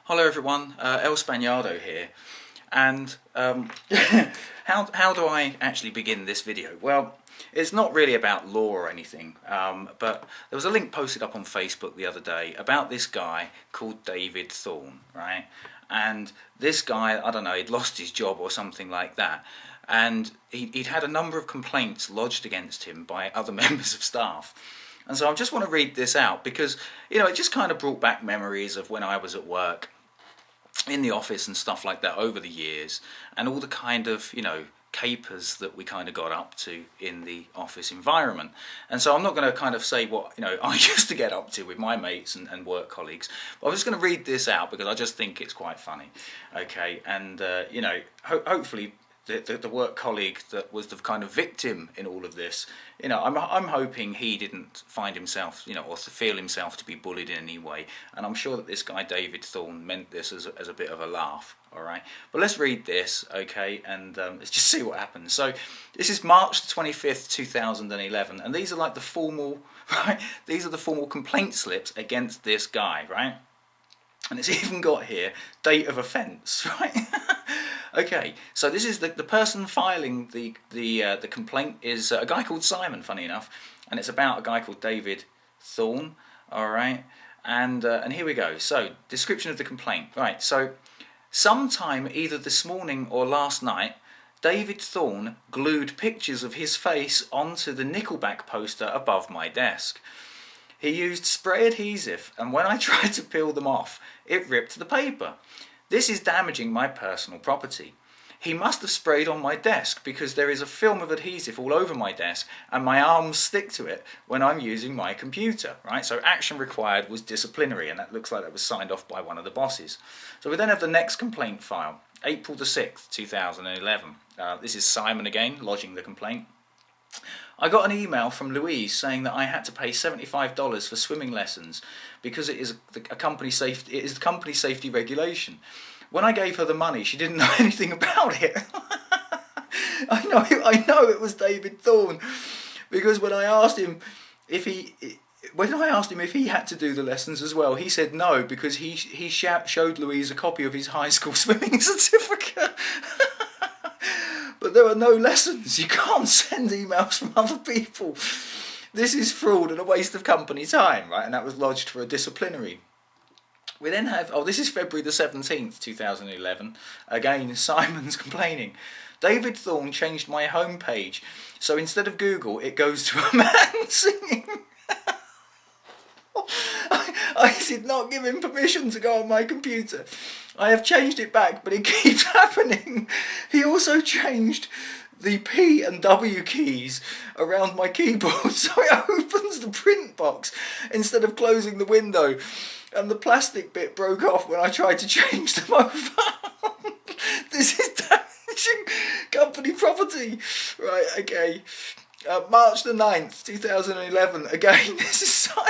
Hello everyone, El Spaniardo here, and how do I actually begin this video? Well, it's not really about law or anything, but there was a link posted up on Facebook the other day about this guy called David Thorne, right? And this guy, I don't know, he'd lost his job or something like that, and he'd had a number of complaints lodged against him by other members of staff. And so I just want to read this out because, you know, it just kind of brought back memories of when I was at work in the office and stuff like that over the years, and all the kind of, you know, capers that we kind of got up to in the office environment. And so I'm not going to kind of say what, you know, I used to get up to with my mates and work colleagues, but I'm just going to read this out because I just think it's quite funny. Okay, and you know, hopefully the work colleague that was the kind of victim in all of this, you know, I'm hoping he didn't find himself, you know, or to feel himself to be bullied in any way. And I'm sure that this guy David Thorne meant this as a bit of a laugh. All right, but let's read this, okay, and let's just see what happens. So this is March the 25th, 2011, and these are like the formal, right? These are the formal complaint slips against this guy, right? And it's even got here date of offence, right? Okay, so this is the person filing the complaint is a guy called Simon, funny enough, and it's about a guy called David Thorne. All right, and here we go. So description of the complaint, right? So sometime either this morning or last night, David Thorne glued pictures of his face onto the Nickelback poster above my desk. He used spray adhesive, and when I tried to peel them off, it ripped the paper. This is damaging my personal property. He must have sprayed on my desk because there is a film of adhesive all over my desk and my arms stick to it when I'm using my computer, right? So action required was disciplinary, and that looks like that was signed off by one of the bosses. So we then have the next complaint file, April the 6th, 2011. This is Simon again, lodging the complaint. I got an email from Louise saying that I had to pay $75 for swimming lessons because it is the company safety regulation. When I gave her the money, she didn't know anything about it. I know it was David Thorne, because when I asked him if he had to do the lessons as well, he said no, because he showed Louise a copy of his high school swimming certificate. But there are no lessons. You can't send emails from other people. This is fraud and a waste of company time, right? And that was lodged for a disciplinary. We then have, this is February the 17th, 2011. Again, Simon's complaining. David Thorne changed my homepage, so instead of Google, it goes to a man singing. I did not give him permission to go on my computer. I have changed it back, but it keeps happening. He also changed the P and W keys around my keyboard so it opens the print box instead of closing the window. And the plastic bit broke off when I tried to change them over. This is damaging company property. Right, okay. March the 9th, 2011. Again, this is Simon.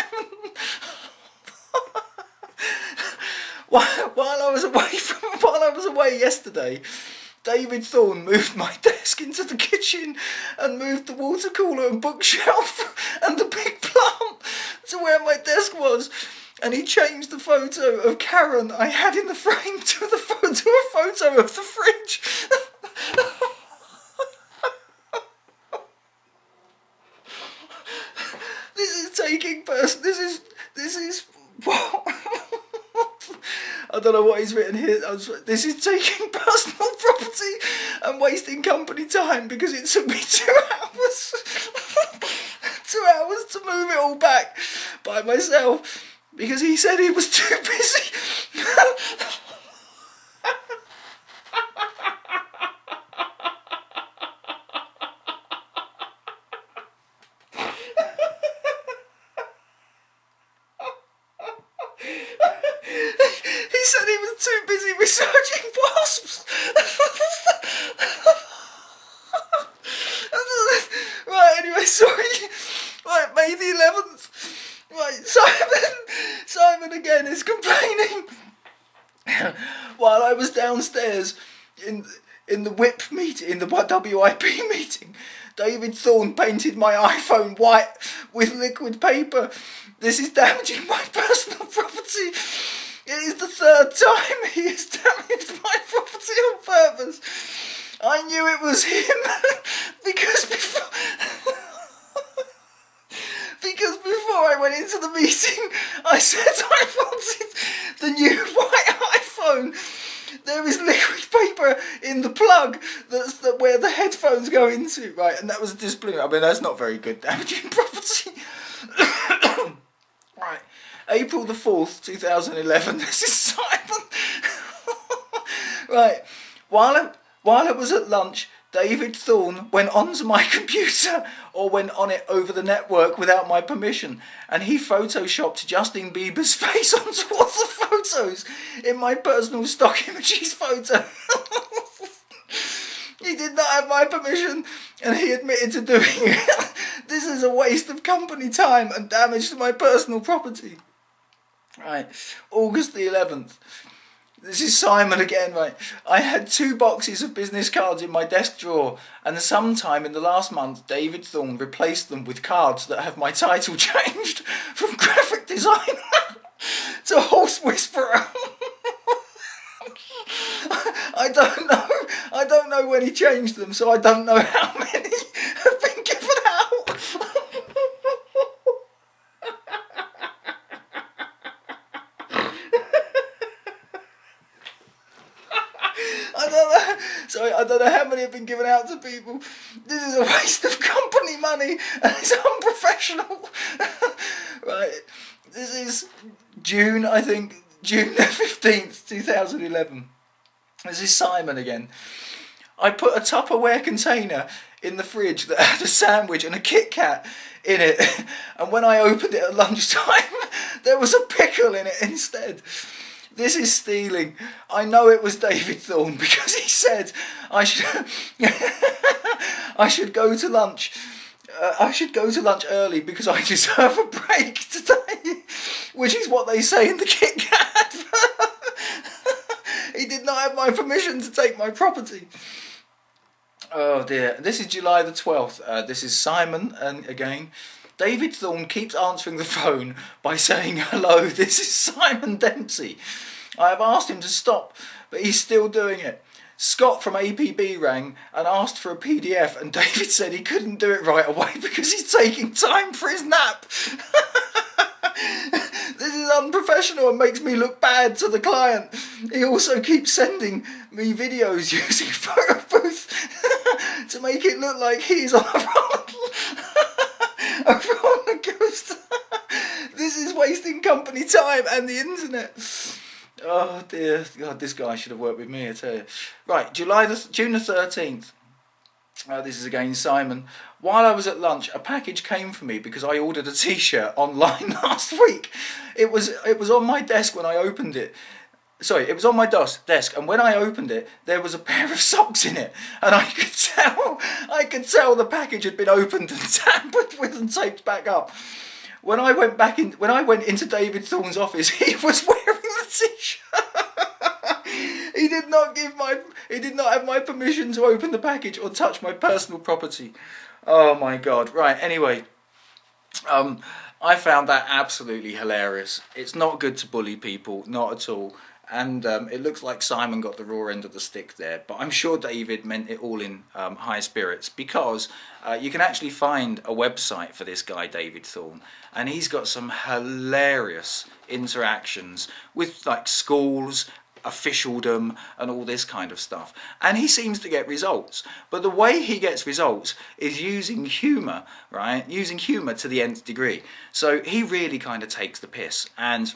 While I was away yesterday, David Thorne moved my desk into the kitchen and moved the water cooler and bookshelf and the big plant to where my desk was. And he changed the photo of Karen I had in the frame to a photo of the fridge. This is what? I don't know what he's written here. This is taking personal property and wasting company time because it took me 2 hours. 2 hours to move it all back by myself because he said he was too busy. He said he was too busy researching wasps. Right, anyway, sorry. Right, May the 11th. Right, Simon again is complaining. While I was downstairs in the WIP meeting, in the WIP meeting, David Thorne painted my iPhone white with liquid paper. This is damaging my personal property. It is the third time he has damaged my property on purpose. I knew it was him because before I went into the meeting, I said I wanted the new white iPhone. There is liquid paper in the plug that's where the headphones go into, right? And that was a discipline. I mean, that's not very good, damaging property. Right, April the 4th, 2011. This is Simon. Right, while I was at lunch, David Thorne went onto my computer or went on it over the network without my permission, and he photoshopped Justin Bieber's face onto all the photos in my personal stock images photo. He did not have my permission, and he admitted to doing it. This is a waste of company time and damage to my personal property. Right, August the 11th. This is Simon again, right. I had 2 boxes of business cards in my desk drawer, and sometime in the last month, David Thorne replaced them with cards that have my title changed from graphic designer to horse whisperer. I don't know when he changed them, so I don't know how many have been given out. I don't know how many have been given out to people. This is a waste of company money and it's unprofessional. Right, this is June, I think, June the 15th, 2011. This is Simon again. I put a Tupperware container in the fridge that had a sandwich and a Kit Kat in it, and when I opened it at lunchtime, there was a pickle in it instead. This is stealing. I know it was David Thorne because he said I should go to lunch. I should go to lunch early because I deserve a break today, which is what they say in the Kit Kat. He did not have my permission to take my property. Oh dear. This is July the 12th. This is Simon, and again, David Thorne keeps answering the phone by saying, "Hello, this is Simon Dempsey. I have asked him to stop, but he's still doing it. Scott from APB rang and asked for a PDF, and David said he couldn't do it right away because he's taking time for his nap." This is unprofessional and makes me look bad to the client. He also keeps sending me videos using photo booth to make it look like he's on a roller coaster. This is wasting company time and the internet. Oh dear, God, this guy should have worked with me, I tell you. Right, June the 13th. This is again Simon. While I was at lunch, a package came for me because I ordered a t-shirt online last week. It was on my desk when I opened it. Sorry, it was on my desk, and when I opened it, there was a pair of socks in it, and I could tell the package had been opened and tampered with and taped back up. When I went into David Thorne's office, he was wearing the t-shirt. He did not have my permission to open the package or touch my personal property. Oh my God. Right, anyway, I found that absolutely hilarious. It's not good to bully people, not at all. And it looks like Simon got the raw end of the stick there, but I'm sure David meant it all in high spirits, because you can actually find a website for this guy David Thorne, and he's got some hilarious interactions with like schools, officialdom and all this kind of stuff, and he seems to get results. But the way he gets results is using humour, right? Using humour to the nth degree. So he really kind of takes the piss. And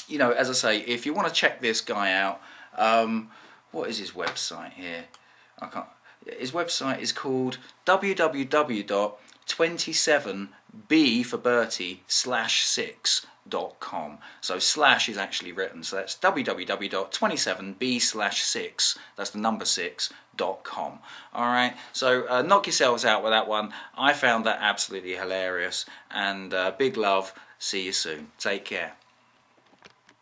you know, as I say, if you want to check this guy out, what is his website here? His website is called www.27b for Bertie /6.com. So slash is actually written, so that's www.27b/6, that's the number 6.com. Alright, so knock yourselves out with that one. I found that absolutely hilarious, and big love, see you soon, take care.